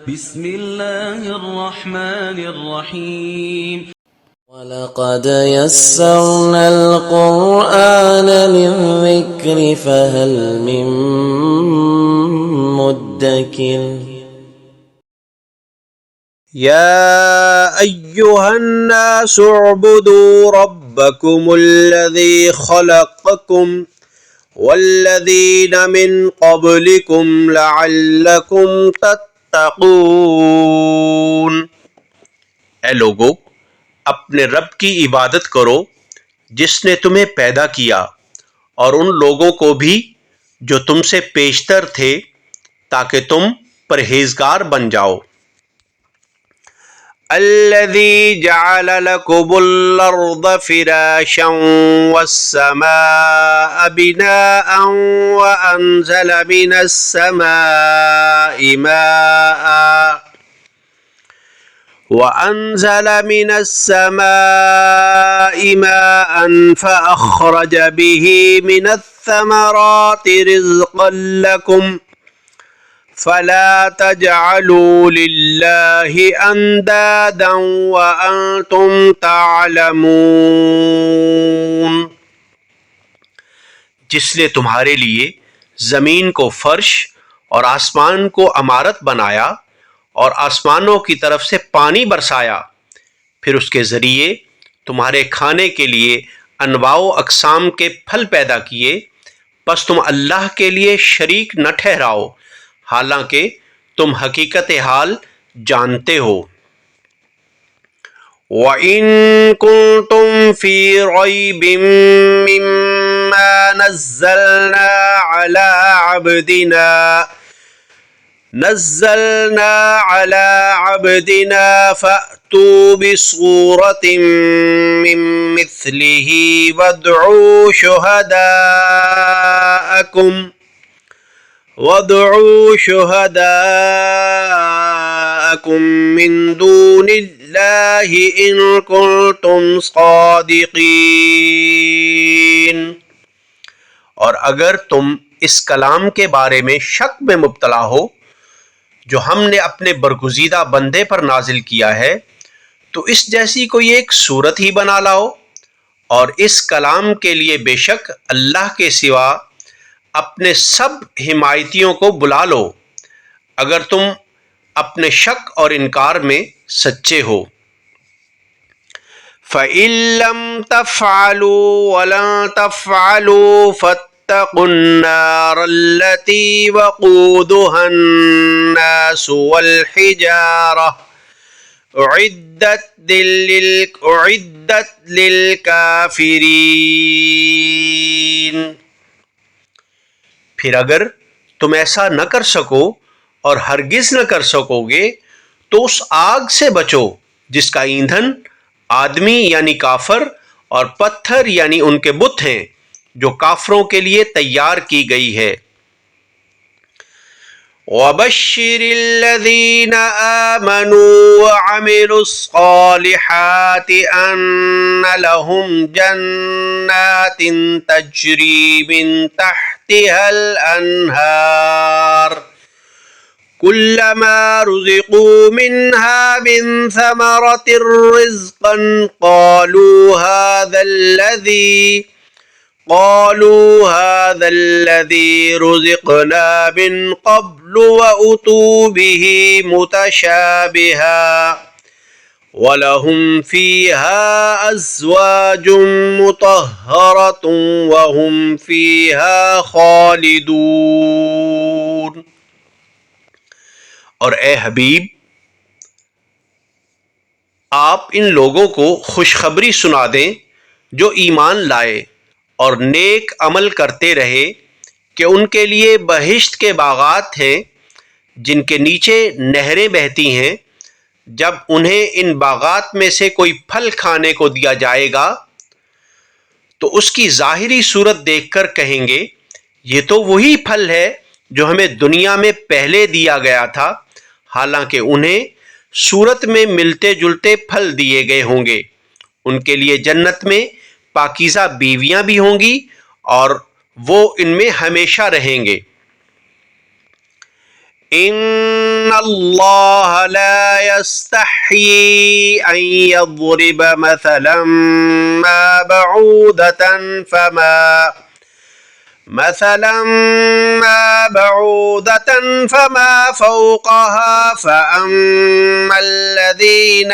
بسم الله الرحمن الرحيم وَلَقَدْ يَسَّرْنَا الْقُرْآنَ لِلذِّكْرِ فَهَلْ مِن مُّدَّكِرٍ يا أيها الناس اعبدوا ربكم الذي خلقكم والذين من قبلكم لعلكم تتقون۔ اے لوگو، اپنے رب کی عبادت کرو جس نے تمہیں پیدا کیا اور ان لوگوں کو بھی جو تم سے پیشتر تھے تاکہ تم پرہیزگار بن جاؤ۔ الذي جعل لكم الأرض فراشا والسماء بناء وأنزل من السماء ماء فأخرج به من الثمرات رزقا لكم فلا تجعلوا لله اندادا وانتم تعلمون۔ جس نے تمہارے لیے زمین کو فرش اور آسمان کو عمارت بنایا اور آسمانوں کی طرف سے پانی برسایا، پھر اس کے ذریعے تمہارے کھانے کے لیے انواع و اقسام کے پھل پیدا کیے، پس تم اللہ کے لیے شریک نہ ٹھہراؤ حالانکہ تم حقیقت حال جانتے ہو۔ وَإِن كُنتُمْ فِي رَيْبٍ مِّمَّا نَزَّلْنَا عَلَى عَبْدِنَا فَأْتُوا بِسُورَةٍ مِّن مِّثْلِهِ وَادْعُوا شُهَدَاءَكُم مِّن دُونِ اللَّهِ إِن كُنتُمْ صَادِقِينَ۔ اور اگر تم اس کلام کے بارے میں شک میں مبتلا ہو جو ہم نے اپنے برگزیدہ بندے پر نازل کیا ہے، تو اس جیسی کوئی ایک صورت ہی بنا لاؤ، اور اس کلام کے لیے بے شک اللہ کے سوا اپنے سب حمایتیوں کو بلا لو اگر تم اپنے شک اور انکار میں سچے ہو۔ فَإِن لَّمْ تَفْعَلُوا وَلَن تَفْعَلُوا فَاتَّقُوا النَّارَ الَّتِي وَقُودُهَا النَّاسُ وَالْحِجَارَةُ أُعِدَّتْ لِلْكَافِرِينَ۔ پھر اگر تم ایسا نہ کر سکو اور ہرگز نہ کر سکو گے تو اس آگ سے بچو جس کا ایندھن آدمی یعنی کافر اور پتھر یعنی ان کے بت ہیں جو کافروں کے لیے تیار کی گئی ہے۔ وَبَشِّرِ الَّذِينَ آمَنُوا وَعَمِلُوا الصَّالِحَاتِ أَنَّ لَهُمْ جَنَّاتٍ تَجْرِي مِن تَحْتِهَا الْأَنْهَارُ كُلَّمَا رُزِقُوا مِنْهَا مِن ثَمَرَةٍ رِّزْقًا قَالُوا هَٰذَا الَّذِي رُزِقْنَا مِن قَبْلُ وَأُتُوا بِهِ مُتَشَابِهًا وَلَهُمْ فِيهَا أَزْوَاجٌ مُّطَهَّرَةٌ وَهُمْ فِيهَا خَالِدُونَ۔ اور اے حبیب، آپ ان لوگوں کو خوشخبری سنا دیں جو ایمان لائے اور نیک عمل کرتے رہے کہ ان کے لیے بہشت کے باغات ہیں جن کے نیچے نہریں بہتی ہیں۔ جب انہیں ان باغات میں سے کوئی پھل کھانے کو دیا جائے گا تو اس کی ظاہری صورت دیکھ کر کہیں گے یہ تو وہی پھل ہے جو ہمیں دنیا میں پہلے دیا گیا تھا، حالانکہ انہیں صورت میں ملتے جلتے پھل دیے گئے ہوں گے۔ ان کے لیے جنت میں پاکیزہ بیویاں بھی ہوں گی اور وہ ان میں ہمیشہ رہیں گے۔ إن الله لا يستحيي أن يضرب مثلا ما بعوضة فما فوقها فأما الذين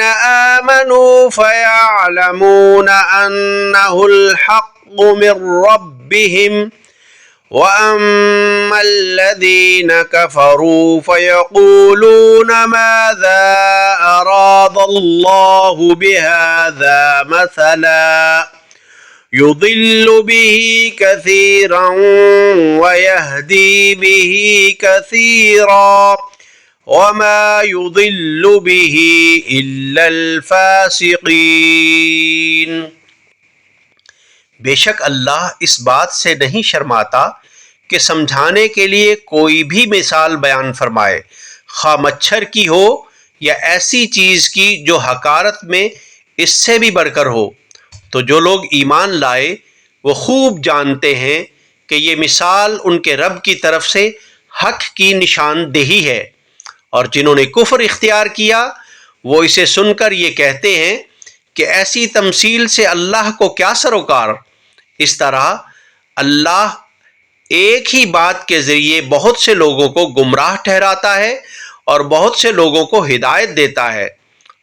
آمنوا فيعلمون أنه الحق من ربهم وأما الذين كفروا فيقولون ماذا أراد الله بهذا مثلا يضل به كثيرا ويهدي به كثيرا وما يضل به إلا الفاسقين۔ بے شک اللہ اس بات سے نہیں شرماتا کہ سمجھانے کے لیے کوئی بھی مثال بیان فرمائے، خواہ مچھر کی ہو یا ایسی چیز کی جو حقارت میں اس سے بھی بڑھ کر ہو۔ تو جو لوگ ایمان لائے وہ خوب جانتے ہیں کہ یہ مثال ان کے رب کی طرف سے حق کی نشاندہی ہے، اور جنہوں نے کفر اختیار کیا وہ اسے سن کر یہ کہتے ہیں کہ ایسی تمثیل سے اللہ کو کیا سروکار۔ اس طرح اللہ ایک ہی بات کے ذریعے بہت سے لوگوں کو گمراہ ٹھہراتا ہے اور بہت سے لوگوں کو ہدایت دیتا ہے،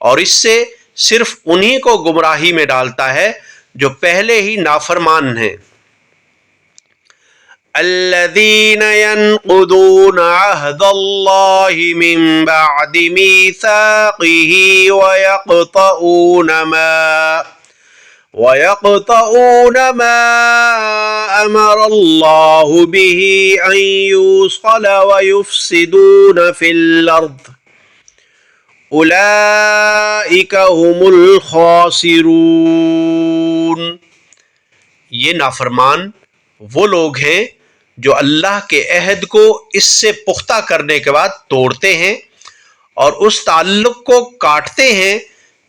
اور اس سے صرف انہی کو گمراہی میں ڈالتا ہے جو پہلے ہی نافرمان ہیں۔ الذين ينقضون عهد الله من بعد ميثاقه ويقطعون ما أمر الله به أن يوصل ويفسدون في الأرض أولئك هم الخاسرون۔ یہ نافرمان وہ لوگ ہیں جو اللہ کے عہد کو اس سے پختہ کرنے کے بعد توڑتے ہیں اور اس تعلق کو کاٹتے ہیں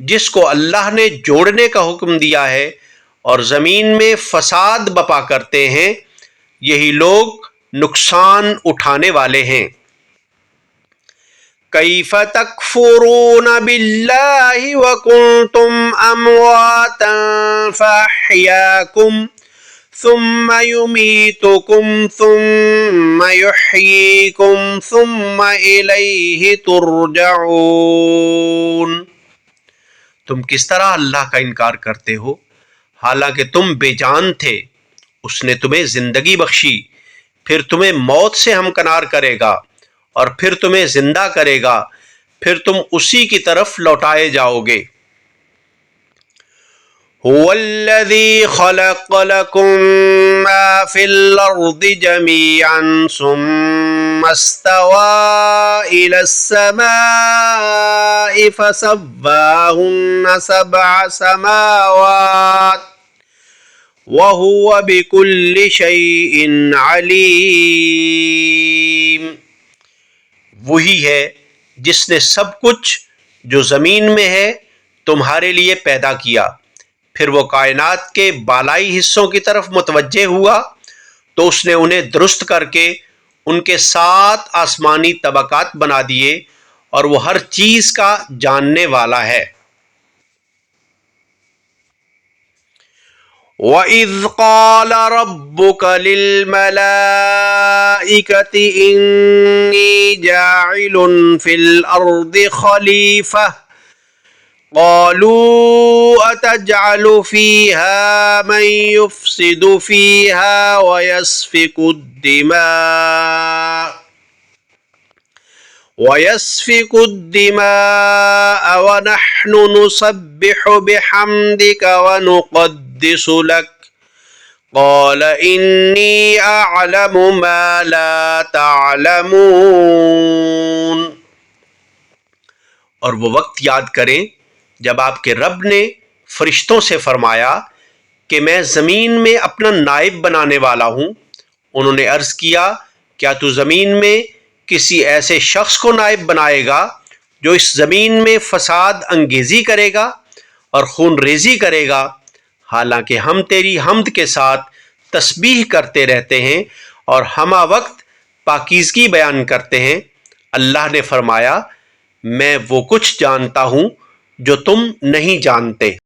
جس کو اللہ نے جوڑنے کا حکم دیا ہے، اور زمین میں فساد بپا کرتے ہیں، یہی لوگ نقصان اٹھانے والے ہیں۔ کیف تکفرون باللہ وکنتم امواتا فاحیاکم ثم یمیتکم ثم یحییکم ثم الیہ ترجعون۔ تم کس طرح اللہ کا انکار کرتے ہو حالانکہ تم بے جان تھے، اس نے تمہیں زندگی بخشی، پھر تمہیں موت سے ہمکنار کرے گا اور پھر تمہیں زندہ کرے گا، پھر تم اسی کی طرف لوٹائے جاؤ گے۔ هو الذي خلق لكم ما في الأرض جميعا ثم استوى إلى السماء فسواهن 7 سماوات وهو بكل شيء عليم۔ وہی ہے جس نے سب کچھ جو زمین میں ہے تمہارے لیے پیدا کیا، پھر وہ کائنات کے بالائی حصوں کی طرف متوجہ ہوا تو اس نے انہیں درست کر کے ان کے 7 آسمانی طبقات بنا دیے، اور وہ ہر چیز کا جاننے والا ہے۔ وَإِذْ قَالَ رَبُّكَ لِلْمَلَائِكَةِ إِنِّي جَاعِلٌ فِي الْأَرْضِ خَلِيفَةً قَالُوا أَتَجْعَلُ فِيهَا مَن يُفْسِدُ فِيهَا وَيَسْفِكُ الدِّمَاءَ وَنَحْنُ نُسَبِّحُ بِحَمْدِكَ وَنُقَدِّسُ لَكَ قَالَ إِنِّي أَعْلَمُ مَا لَا تَعْلَمُونَ۔ اور وہ وقت یاد کریں جب آپ کے رب نے فرشتوں سے فرمایا کہ میں زمین میں اپنا نائب بنانے والا ہوں۔ انہوں نے عرض کیا کیا تو زمین میں کسی ایسے شخص کو نائب بنائے گا جو اس زمین میں فساد انگیزی کرے گا اور خون ریزی کرے گا؟ حالانکہ ہم تیری حمد کے ساتھ تسبیح کرتے رہتے ہیں اور ہمہ وقت پاکیزگی بیان کرتے ہیں۔ اللہ نے فرمایا، میں وہ کچھ جانتا ہوں جو تم نہیں جانتے۔